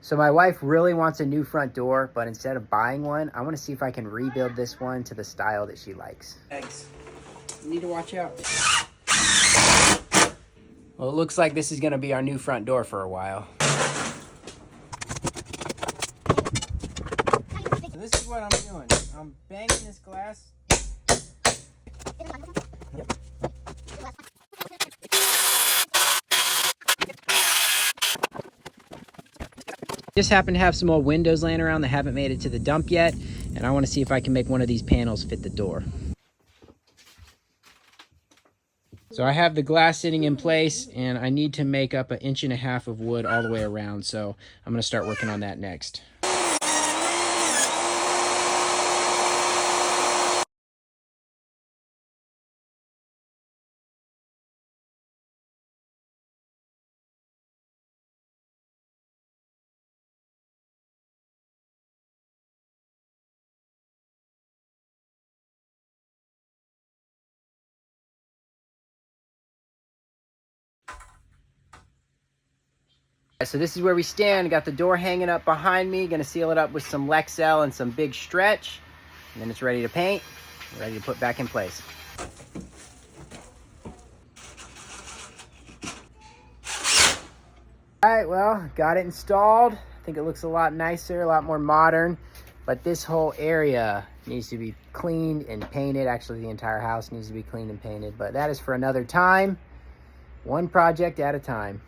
So my wife really wants a new front door, but instead of buying one, I want to see if I can rebuild this one to the style that she likes. Eggs. You need to watch out. Well, it looks like this is going to be our new front door for a while. So this is what I'm doing. I'm banging this glass. Just happen to have some old windows laying around that haven't made it to the dump yet, and I want to see if I can make one of these panels fit the door. So I have the glass sitting in place, and I need to make up 1.5 inches of wood all the way around, so I'm going to start working on that next. So this is where we stand. Got the door hanging up behind me. Gonna seal it up with some Lexel and some big stretch. And then it's ready to paint. Ready to put back in place. All right, well, got it installed. I think it looks a lot nicer, a lot more modern. But this whole area needs to be cleaned and painted. Actually, the entire house needs to be cleaned and painted. But that is for another time. One project at a time.